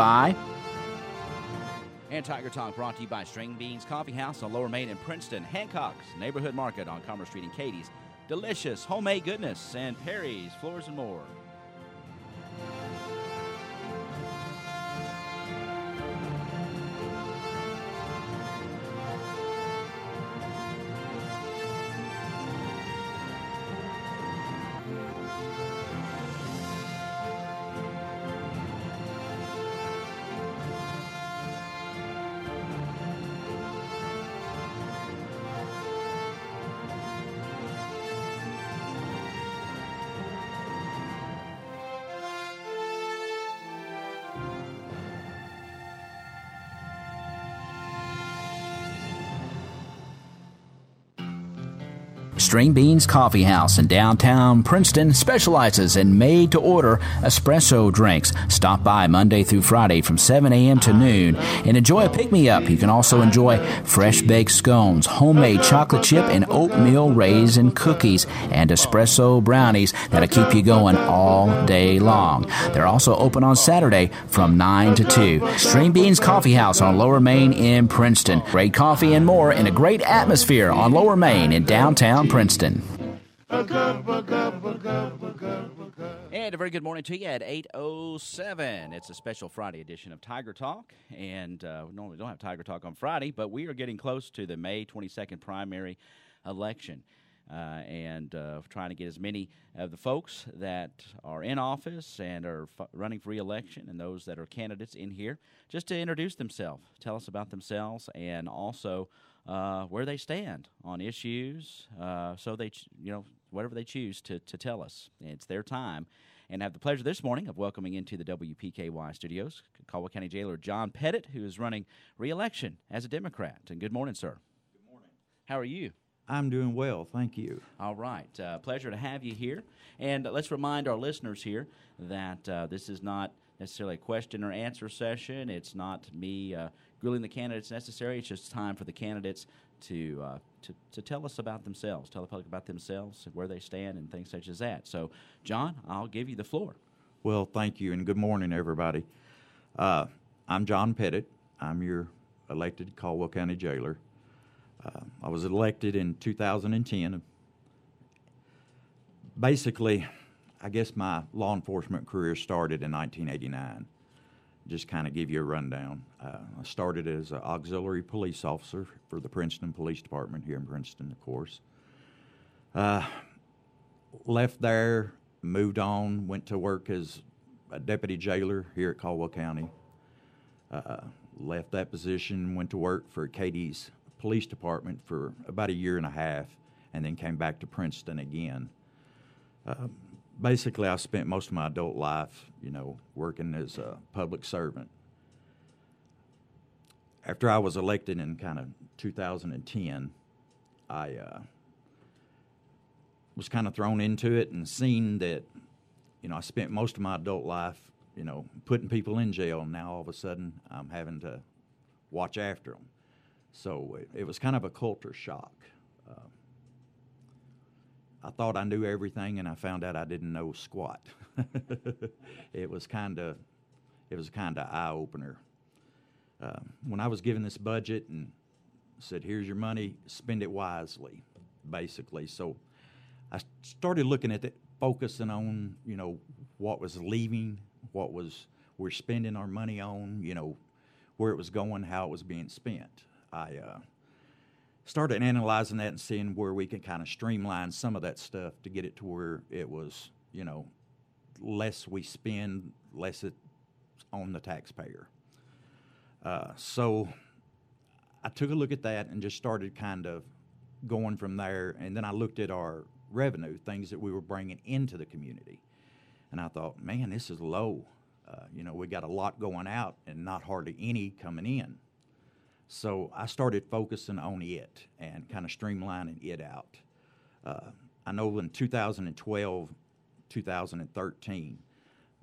Bye. And Tiger Talk brought to you by String Beans Coffee House on Lower Main in Princeton, Hancock's Neighborhood Market on Commerce Street in Katie's, delicious homemade goodness, and Perry's Floors and More. String Beans Coffee House in downtown Princeton specializes in made-to-order espresso drinks. Stop by Monday through Friday from 7 a.m. to noon and enjoy a pick-me-up. You can also enjoy fresh-baked scones, homemade chocolate chip and oatmeal raisin cookies, and espresso brownies that'll keep you going all day long. They're also open on Saturday from 9 to 2. String Beans Coffee House on Lower Main in Princeton. Great coffee and more in a great atmosphere on Lower Main in downtown Princeton. And a very good morning to you at 8:07. It's a special Friday edition of Tiger Talk. And we normally don't have Tiger Talk on Friday, but we are getting close to the May 22nd primary election. And trying to get as many of the folks that are in office and are running for re-election and those that are candidates in here just to introduce themselves, tell us about themselves, and also where they stand on issues, so they, whatever they choose to tell us. It's their time. And I have the pleasure this morning of welcoming into the WPKY studios Caldwell County Jailer John Pettit, who is running re-election as a Democrat. And good morning, sir. Good morning. How are you? I'm doing well, thank you. All right. Pleasure to have you here. And let's remind our listeners here that this is not necessarily a question or answer session. It's not me grilling the candidates necessarily. It's just time for the candidates to tell us about themselves, tell the public about themselves, where they stand, and things such as that. So, John, I'll give you the floor. Well, thank you, and good morning, everybody. I'm John Pettit. I'm your elected Caldwell County Jailer. I was elected in 2010. Basically, I guess my law enforcement career started in 1989. Just kind of give you a rundown. I started as an auxiliary police officer for the Princeton Police Department here in Princeton, of course. Left there, moved on, went to work as a deputy jailer here at Caldwell County. Left that position, went to work for Katie's Police Department for about a year and a half, and then came back to Princeton again. Basically, I spent most of my adult life, working as a public servant. After I was elected in kind of 2010, I was kind of thrown into it and seen that, I spent most of my adult life, putting people in jail, and now all of a sudden I'm having to watch after them. So it was kind of a culture shock. I thought I knew everything, and I found out I didn't know squat. It was kind of eye opener. When I was given this budget and said, "Here's your money, spend it wisely," basically. So I started looking at it, focusing on what was leaving, what we're spending our money on, where it was going, how it was being spent. I started analyzing that and seeing where we could kind of streamline some of that stuff to get it to where it was, less we spend, less it's on the taxpayer. So I took a look at that and just started kind of going from there. And then I looked at our revenue, things that we were bringing into the community. And I thought, man, this is low. We got a lot going out and not hardly any coming in. So I started focusing on it and kind of streamlining it out. I know in 2012, 2013,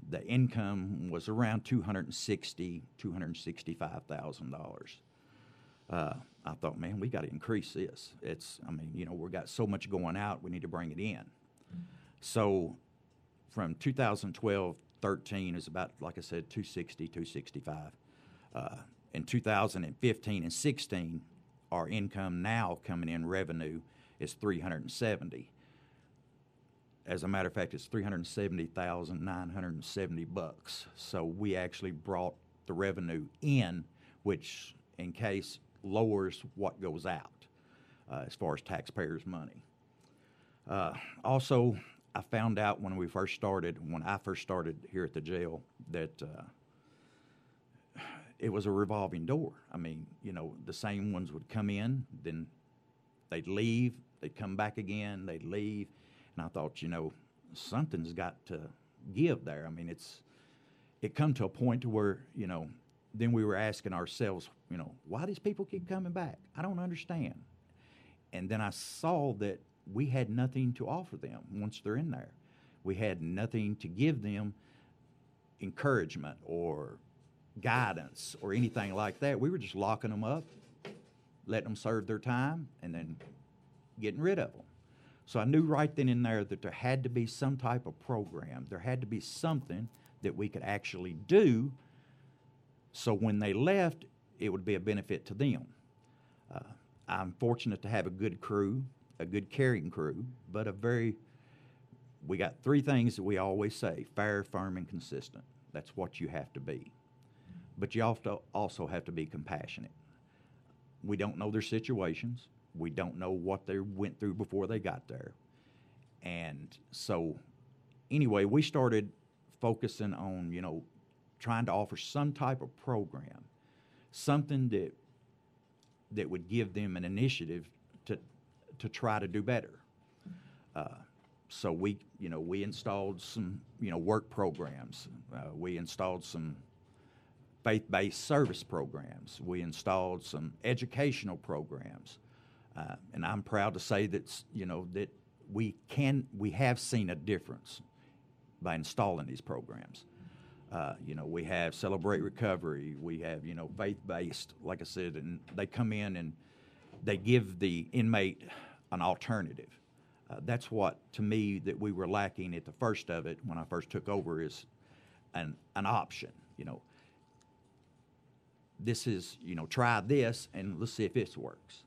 the income was around $265,000. I thought, man, we got to increase this. We've got so much going out, we need to bring it in. So from 2012 13 is about, like I said, 260, 265. In 2015 and 16, our income now coming in revenue is 370. As a matter of fact, it's 370,970 bucks. So we actually brought the revenue in, which in case lowers what goes out as far as taxpayers' money. Also, I found out when I first started here at the jail, that it was a revolving door. I mean, the same ones would come in, then they'd leave, they'd come back again, they'd leave. And I thought, something's got to give there. I mean, it come to a point to where, then we were asking ourselves, why these people keep coming back? I don't understand. And then I saw that we had nothing to offer them once they're in there. We had nothing to give them encouragement or guidance or anything like that. We were just locking them up, letting them serve their time, and then getting rid of them. So I knew right then and there that there had to be some type of program. There had to be something that we could actually do so when they left, it would be a benefit to them. I'm fortunate to have a good crew, a good caring crew, but we got three things that we always say: fair, firm, and consistent. That's what you have to be. But you also have to be compassionate. We don't know their situations. We don't know what they went through before they got there. And so anyway, we started focusing on, trying to offer some type of program, something that would give them an initiative to try to do better. So we installed some, work programs. We installed some faith-based service programs. We installed some educational programs. And I'm proud to say that, that we have seen a difference by installing these programs. We have Celebrate Recovery. We have, faith-based, like I said, and they come in and they give the inmate an alternative. That's what, to me, that we were lacking at the first of it when I first took over, is an option. This is, try this and let's see if this works.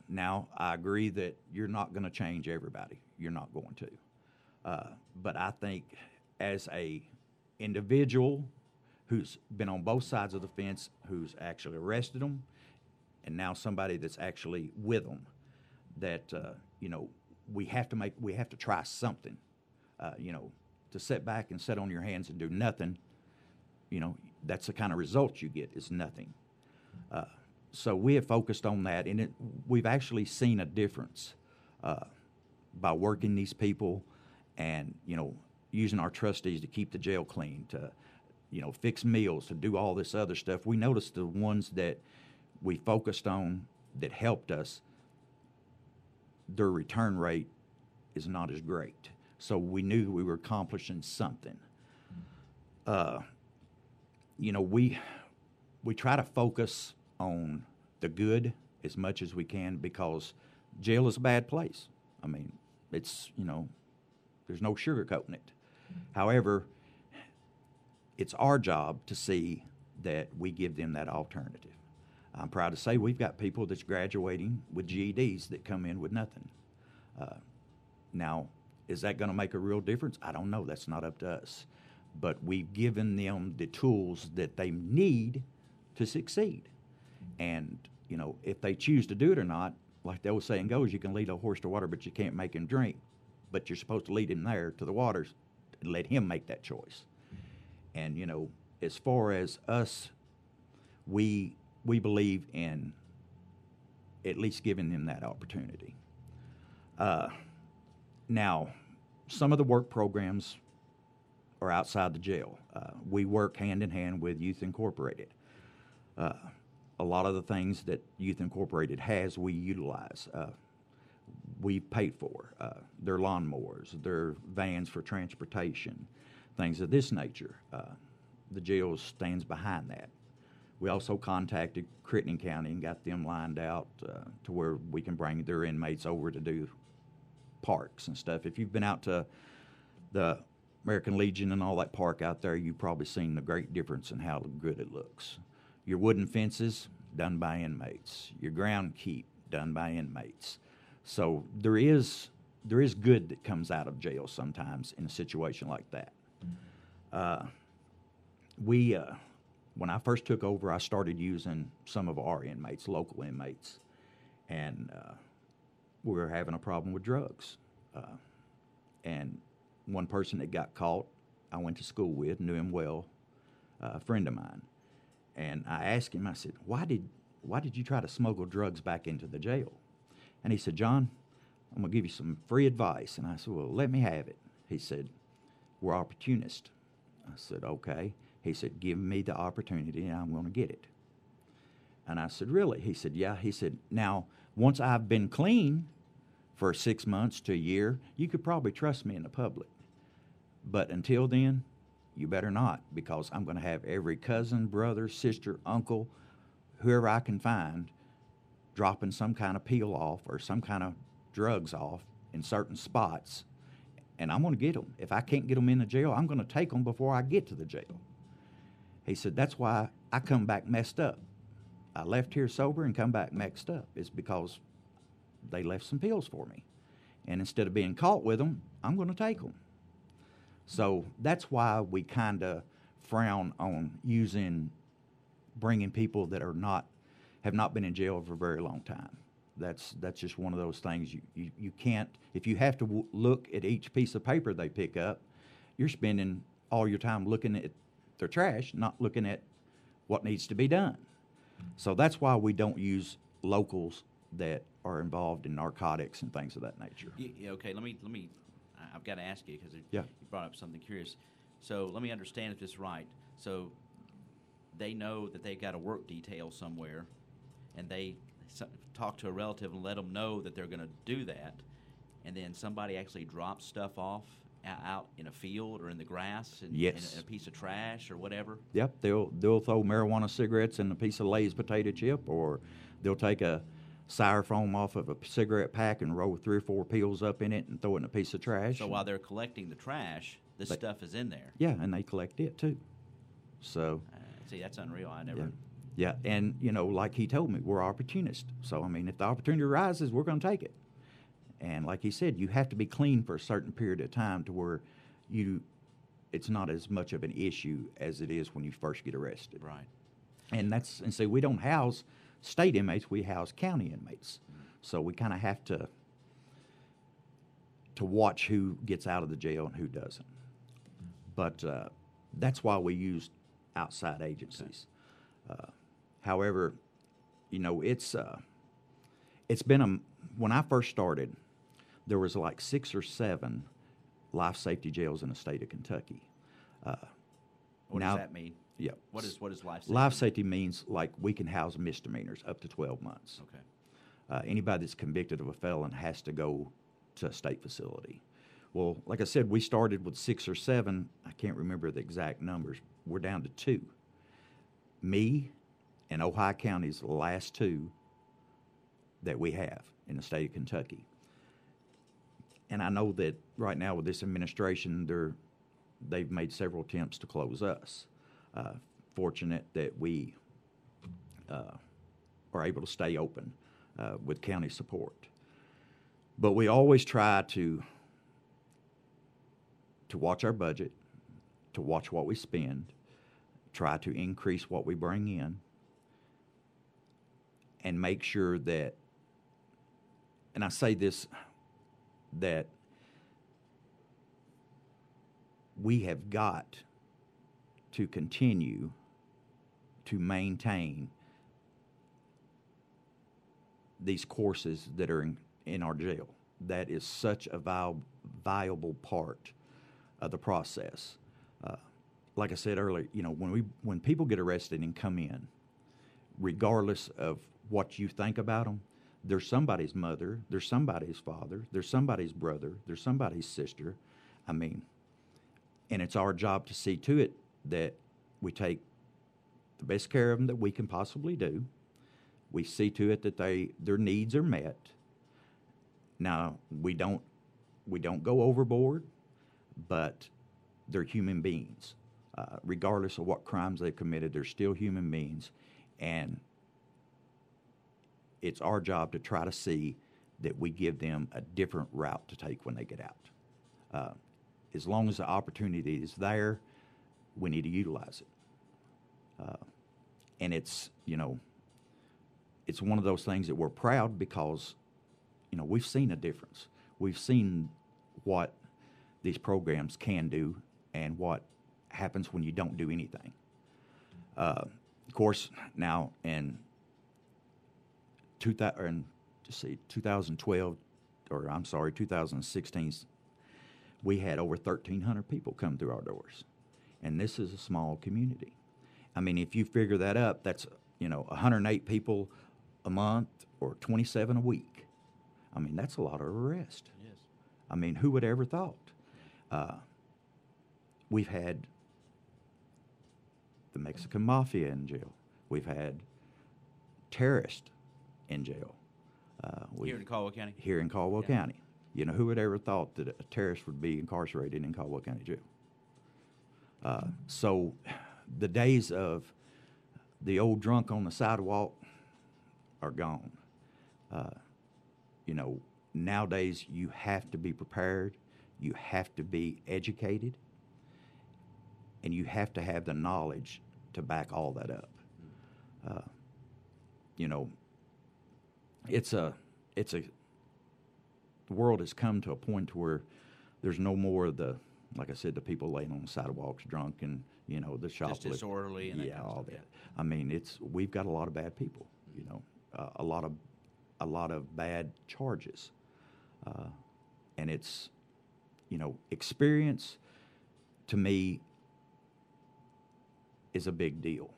Now, I agree that you're not going to change everybody. You're not going to. But I think as a individual who's been on both sides of the fence, who's actually arrested them, and now somebody that's actually with them, that, we have to try something. To sit back and sit on your hands and do nothing, that's the kind of results you get, is nothing. So we have focused on that, and we've actually seen a difference by working these people and, using our trustees to keep the jail clean, to, fix meals, to do all this other stuff. We noticed the ones that we focused on that helped us, their return rate is not as great. So we knew we were accomplishing something. We try to focus on the good as much as we can, because jail is a bad place. I mean, it's, there's no sugarcoating it. However, it's our job to see that we give them that alternative. I'm proud to say we've got people that's graduating with GEDs that come in with nothing. Now, is that going to make a real difference? I don't know. That's not up to us. But we've given them the tools that they need to succeed. And, if they choose to do it or not, like the old saying goes, you can lead a horse to water, but you can't make him drink. But you're supposed to lead him there to the waters and let him make that choice. And, as far as us, we believe in at least giving them that opportunity. Now, some of the work programs are outside the jail. We work hand in hand with Youth Incorporated. A lot of the things that Youth Incorporated has, we utilize. We paid for their lawnmowers, their vans for transportation, things of this nature. The jail stands behind that. We also contacted Crittenden County and got them lined out to where we can bring their inmates over to do parks and stuff. If you've been out to the American Legion and all that park out there, you've probably seen the great difference in how good it looks. Your wooden fences, done by inmates. Your ground keep, done by inmates. So there is good that comes out of jail sometimes in a situation like that. When I first took over, I started using some of our inmates, local inmates, and we were having a problem with drugs. And one person that got caught, I went to school with, knew him well, a friend of mine. And I asked him, I said, why did you try to smuggle drugs back into the jail? And he said, John, I'm going to give you some free advice. And I said, well, let me have it. He said, we're opportunists. I said, okay. He said, give me the opportunity and I'm going to get it. And I said, really? He said, yeah. He said, now, once I've been clean for 6 months to a year, you could probably trust me in the public. But until then, you better not, because I'm going to have every cousin, brother, sister, uncle, whoever I can find, dropping some kind of peel off or some kind of drugs off in certain spots, and I'm going to get them. If I can't get them in the jail, I'm going to take them before I get to the jail. He said, that's why I come back messed up. I left here sober and come back messed up. It's because they left some pills for me. And instead of being caught with them, I'm going to take them. So that's why we kind of frown on bringing people that have not been in jail for a very long time. That's just one of those things you can't. If you have to look at each piece of paper they pick up, you're spending all your time looking at their trash, not looking at what needs to be done. So that's why we don't use locals that are involved in narcotics and things of that nature. Yeah, okay, let me. I've got to ask you because Yeah. you brought up something curious. So let me understand if this is right. So they know that they've got a work detail somewhere, and they talk to a relative and let them know that they're going to do that, and then somebody actually drops stuff off out in a field or in the grass in a piece of trash or whatever? Yep, they'll throw marijuana cigarettes in a piece of Lay's potato chip, or they'll take a styrofoam off of a cigarette pack and roll 3 or 4 peels up in it and throw it in a piece of trash. So while they're collecting the trash, this stuff is in there. Yeah, and they collect it too. So see, that's unreal. I never. Yeah, and like he told me, we're opportunists. So I mean, if the opportunity arises, we're going to take it. And like he said, you have to be clean for a certain period of time to where it's not as much of an issue as it is when you first get arrested. Right. And so we don't house state inmates, we house county inmates. So we kind of have to watch who gets out of the jail and who doesn't. But that's why we use outside agencies. Okay. However, it's been when I first started, there was like 6 or 7 life safety jails in the state of Kentucky. What does that mean? Yeah. What is life safety? Life safety means like we can house misdemeanors up to 12 months. Okay. Anybody that's convicted of a felon has to go to a state facility. Well, like I said, we started with 6 or 7. I can't remember the exact numbers. We're down to 2. Me and Ohio County's the last 2 that we have in the state of Kentucky. And I know that right now with this administration, they've made several attempts to close us. Fortunate that we are able to stay open with county support. But we always try to watch our budget, to watch what we spend, try to increase what we bring in, and make sure that, and I say this, that we have got to continue to maintain these courses that are in our jail. That is such a viable part of the process. Like I said earlier, when people get arrested and come in, regardless of what you think about them, there's somebody's mother, there's somebody's father, there's somebody's brother, there's somebody's sister. I mean, and it's our job to see to it that we take the best care of them that we can possibly do. We see to it that their needs are met. Now, we don't go overboard, but they're human beings. Regardless of what crimes they've committed, they're still human beings. And it's our job to try to see that we give them a different route to take when they get out. As long as the opportunity is there, we need to utilize it. And it's, it's one of those things that we're proud because, we've seen a difference. We've seen what these programs can do and what happens when you don't do anything. Of course, now in 2016, we had over 1,300 people come through our doors. And this is a small community. I mean, if you figure that up, that's, 108 people a month or 27 a week. I mean, that's a lot of arrest. Yes. I mean, who would ever thought? We've had the Mexican Mafia in jail. We've had terrorists in jail. Here in Caldwell County? Here in Caldwell County. Who would ever thought that a terrorist would be incarcerated in Caldwell County Jail? So the days of the old drunk on the sidewalk are gone. Nowadays you have to be prepared, you have to be educated, and you have to have the knowledge to back all that up. The world has come to a point where there's no more of the, like I said, the people laying on the sidewalks drunk and, the shoplifting. Just disorderly and that kind of all stuff, that. I mean, we've got a lot of bad people, a lot of bad charges. And it's, experience to me is a big deal.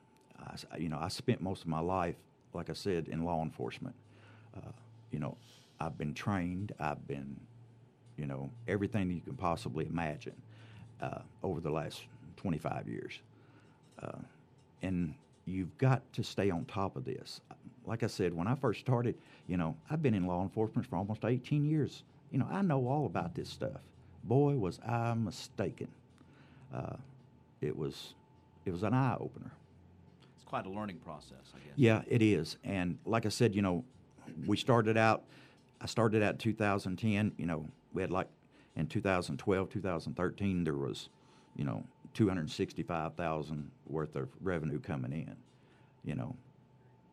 I spent most of my life, like I said, in law enforcement. I've been trained. I've been, everything you can possibly imagine over the last 25 years. And you've got to stay on top of this. Like I said, when I first started, I've been in law enforcement for almost 18 years. I know all about this stuff. Boy, was I mistaken. It was an eye-opener. It's quite a learning process, I guess. Yeah, it is. And like I said, I started out in 2010, we had in 2012, 2013, there was, 265,000 worth of revenue coming in.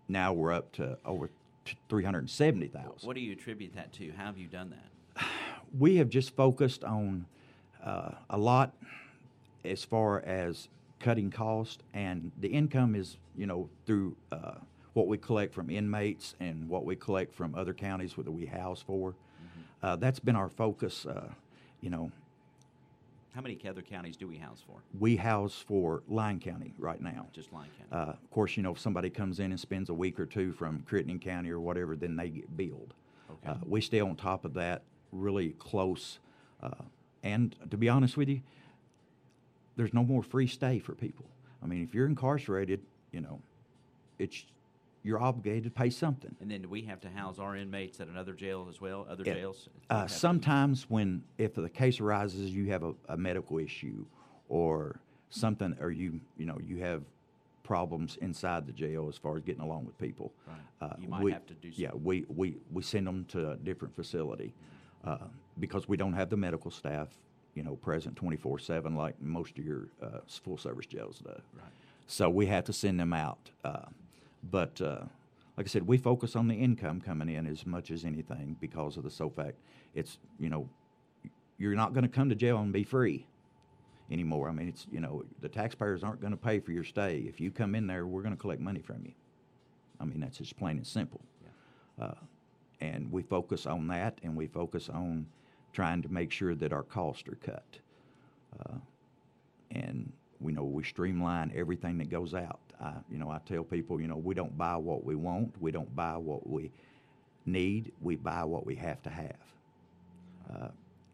Now we're up to over 370,000. What do you attribute that to? How have you done that? We have just focused on a lot as far as cutting cost, and the income is, through what we collect from inmates and what we collect from other counties that we house for. Mm-hmm. That's been our focus, How many other counties do we house for? We house for Lyon County right now. Just Lyon County. Of course, if somebody comes in and spends a week or two from Crittenden County or whatever, then they get billed. Okay. We stay on top of that, really close. And to be honest with you, there's no more free stay for people. I mean, if you're incarcerated, you're obligated to pay something. And then do we have to house our inmates at another jail as well, other jails? Sometimes if the case arises, you have a medical issue or something, or you have problems inside the jail as far as getting along with people. Right. You might have to do something. Yeah, we send them to a different facility because we don't have the medical staff, present 24/7 like most of your full-service jails do. Right. So we have to send them out. But like I said, we focus on the income coming in as much as anything because of the sole fact it's, you're not going to come to jail and be free anymore. I mean, it's, the taxpayers aren't going to pay for your stay. If you come in there, we're going to collect money from you. I mean, that's just plain and simple. Yeah. And we focus on that, and we focus on trying to make sure that our costs are cut. And we streamline everything that goes out. I tell people, we don't buy what we want. We don't buy what we need. We buy what we have to have.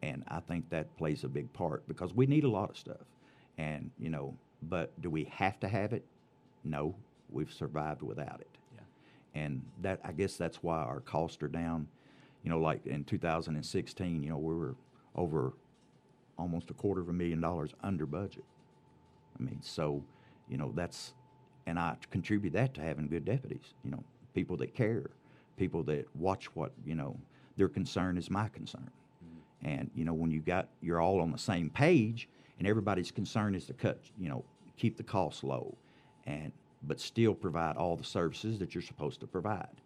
And I think that plays a big part because we need a lot of stuff. And, but do we have to have it? No, we've survived without it. Yeah. And I guess that's why our costs are down. Like in 2016, we were over almost $250,000 under budget. I mean, so, and I contribute that to having good deputies, people that care, people that watch what, their concern is my concern. And, when you're all on the same page and everybody's concern is to keep the costs low but still provide all the services that you're supposed to provide.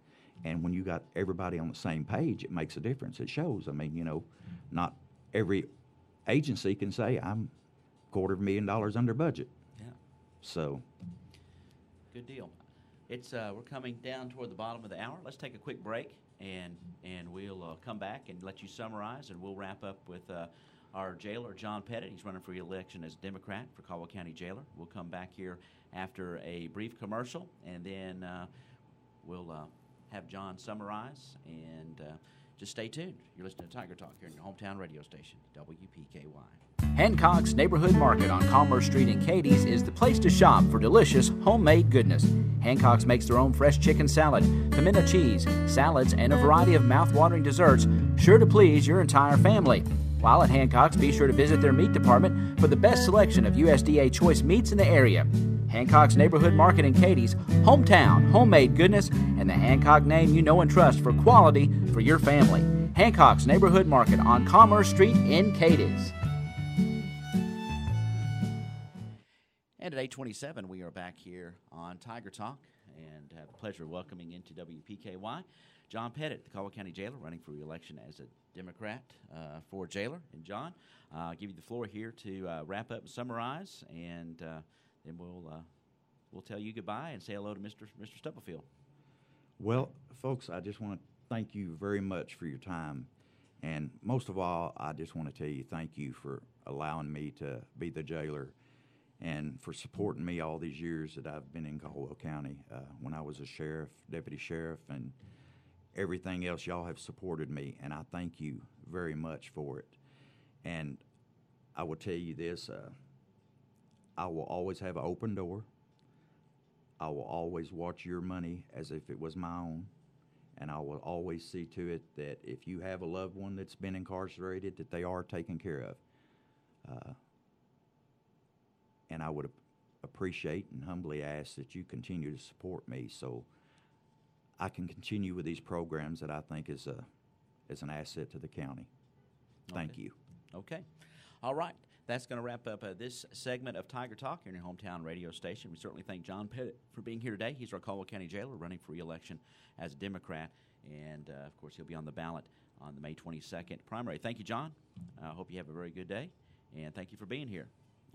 And when you got everybody on the same page, it makes a difference. It shows. I mean, not every agency can say I'm $250,000 under budget. Yeah. So. Good deal. It's we're coming down toward the bottom of the hour. Let's take a quick break, and we'll come back and let you summarize, and we'll wrap up with our jailer, John Pettit. He's running for re-election as Democrat for Caldwell County Jailer. We'll come back here after a brief commercial, and then we'll have John summarize, and just stay tuned. You're listening to Tiger Talk here in your hometown radio station, WPKY. Hancock's Neighborhood Market on Commerce Street in Cadiz is the place to shop for delicious homemade goodness. Hancock's makes their own fresh chicken salad, pimento cheese, salads, and a variety of mouth-watering desserts sure to please your entire family. While at Hancock's, be sure to visit their meat department for the best selection of USDA choice meats in the area. Hancock's Neighborhood Market in Cadiz, hometown, homemade goodness, and the Hancock name you know and trust for quality for your family. Hancock's Neighborhood Market on Commerce Street in Cadiz. And at 8:27, we are back here on Tiger Talk and have the pleasure of welcoming into WPKY John Pettit, the Caldwell County Jailer, running for re-election as a Democrat for Jailer. And John, I'll give you the floor here to wrap up and summarize, and then we'll tell you goodbye and say hello to Mr. Stubblefield. Well, folks, I just want to thank you very much for your time. And most of all, I just want to tell you thank you for allowing me to be the jailer and for supporting me all these years that I've been in Caldwell County. When I was a sheriff, deputy sheriff, and everything else, y'all have supported me, and I thank you very much for it. And I will tell you this, I will always have an open door. I will always watch your money as if it was my own. And I will always see to it that if you have a loved one that's been incarcerated, that they are taken care of. And I would appreciate and humbly ask that you continue to support me so I can continue with these programs that I think is an asset to the county. Thank you. Okay. All right. That's going to wrap up this segment of Tiger Talk here in your hometown radio station. We certainly thank John Pettit for being here today. He's our Caldwell County Jailer running for re-election as a Democrat. And, of course, he'll be on the ballot on the May 22nd primary. Thank you, John. I hope you have a very good day. And thank you for being here.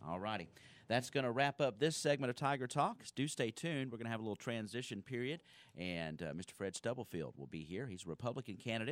All righty. That's going to wrap up this segment of Tiger Talk. Do stay tuned. We're going to have a little transition period. And Mr. Fred Stubblefield will be here. He's a Republican candidate